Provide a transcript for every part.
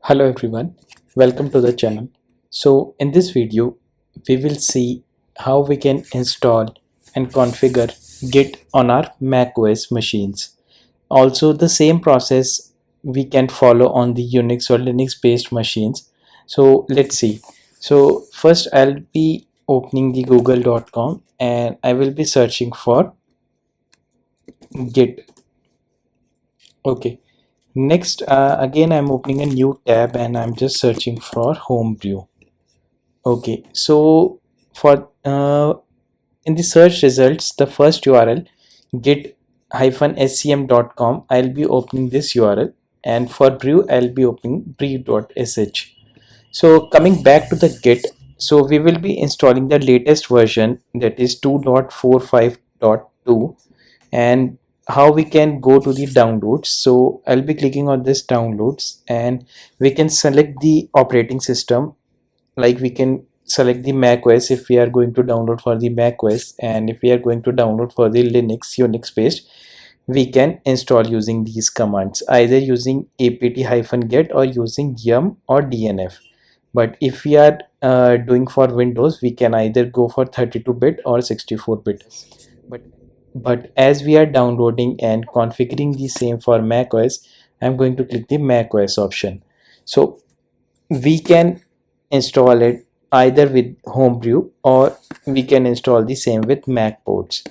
Hello everyone, welcome to the channel. So in this video, we will see how we can install and configure Git on our macOS machines. Also the same process we can follow on the Unix or Linux based machines. So let's see. So first I'll be opening the google.com and I will be searching for Git. Okay. Next, again, I'm opening a new tab and I'm just searching for Homebrew. Okay, so for in the search results, the first URL git-scm.com, I'll be opening this URL, and for brew, I'll be opening brew.sh. So coming back to the Git, so we will be installing the latest version, that is 2.45.2. And how we can go to the downloads, so I'll be clicking on this downloads and we can select the operating system. Like we can select the macOS if we are going to download for the macOS, and if we are going to download for the Unix based, we can install using these commands, either using apt-get or using yum or dnf. But if we are doing for Windows, we can either go for 32-bit or 64-bit. but but as we are downloading and configuring the same for macOS, I'm going to click the macOS option. So we can install it either with Homebrew, or we can install the same with Mac ports.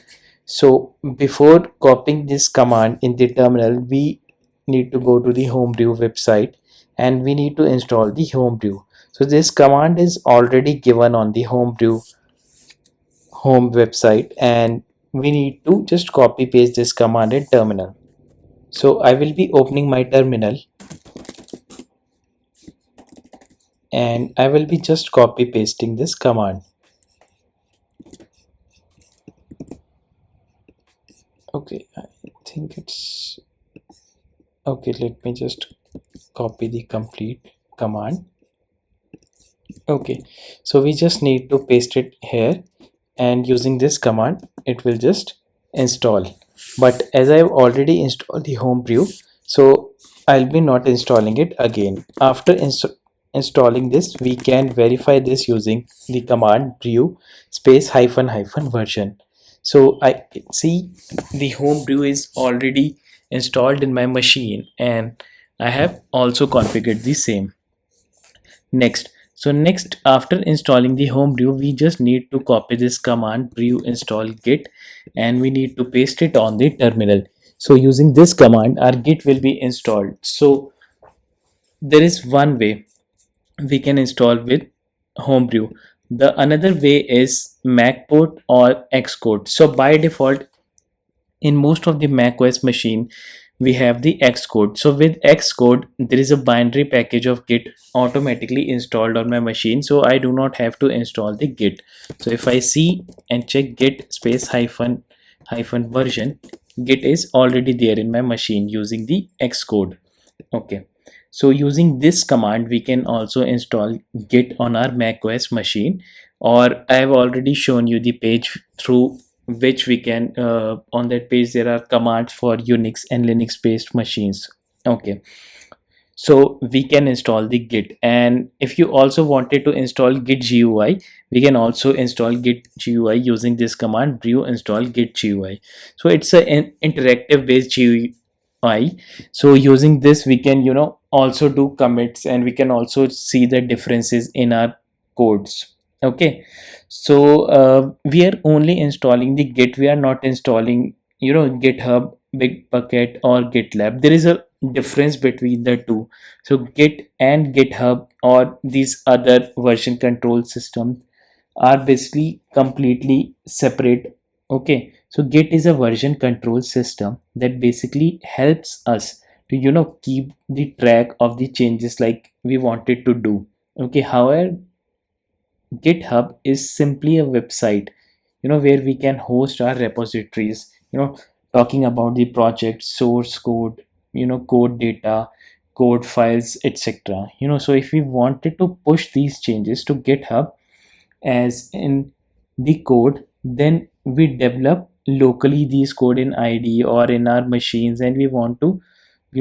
So before copying this command in the terminal, we need to go to the Homebrew website and we need to install the Homebrew. So this command is already given on the Homebrew home website, and we need to just copy paste this command in terminal. So I will be opening my terminal and I will be just copy pasting this command. Okay, I think it's okay. Let me just copy the complete command. Okay, so we just need to paste it here, and using this command it will just install. But as I've already installed the Homebrew, so I'll be not installing it again. After installing this, we can verify this using the command brew space hyphen hyphen version. So I can see the Homebrew is already installed in my machine, and I have also configured the same. Next, after installing the Homebrew, we just need to copy this command brew install git, and we need to paste it on the terminal. So using this command, our git will be installed. So there is one way we can install with Homebrew. The another way is Macport or Xcode. So by default, in most of the macOS machine, we have the Xcode. So with Xcode, there is a binary package of Git automatically installed on my machine, so I do not have to install the Git. So if I see and check git space hyphen hyphen version, Git is already there in my machine using the Xcode. Okay, so using this command, we can also install Git on our macOS machine, or I have already shown you the page through which we can on that page there are commands for Unix and Linux based machines. Okay, so we can install the Git, and if you also wanted to install Git GUI, we can also install Git GUI using this command brew install Git GUI. So it's an interactive based GUI. So using this, we can also do commits, and we can also see the differences in our codes. Okay, so we are only installing the Git. We are not installing GitHub, Bitbucket, or GitLab. There is a difference between the two. So Git and GitHub or these other version control systems are basically completely separate. Okay, so Git is a version control system that basically helps us to keep the track of the changes like we wanted to do. Okay, however, GitHub is simply a website, where we can host our repositories, talking about the project source code, code data, code files, etc. So if we wanted to push these changes to GitHub as in the code, then we develop locally these code in IDE or in our machines, and we want to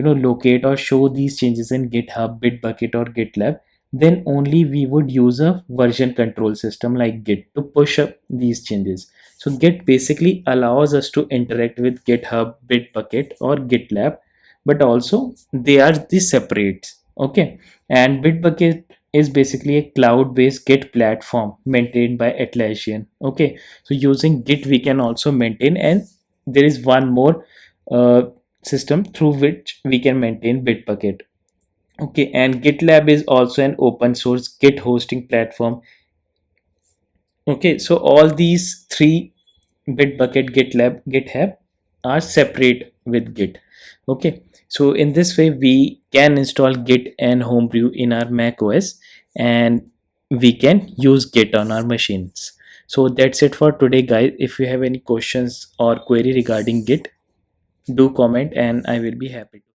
locate or show these changes in GitHub, Bitbucket, or GitLab, then only we would use a version control system like Git to push up these changes. So Git basically allows us to interact with GitHub, Bitbucket, or GitLab, but also they are the separates. Okay, and Bitbucket is basically a cloud-based Git platform maintained by Atlassian. Okay, so using Git we can also maintain, and there is one more uh, system through which we can maintain Bitbucket. Okay, and GitLab is also an open source Git hosting platform. Okay, so all these three, Bitbucket, GitLab, GitHub, are separate with Git. Okay, so in this way we can install Git and Homebrew in our Mac OS, and we can use Git on our machines. So that's it for today, guys. If you have any questions or query regarding Git, do comment and I will be happy to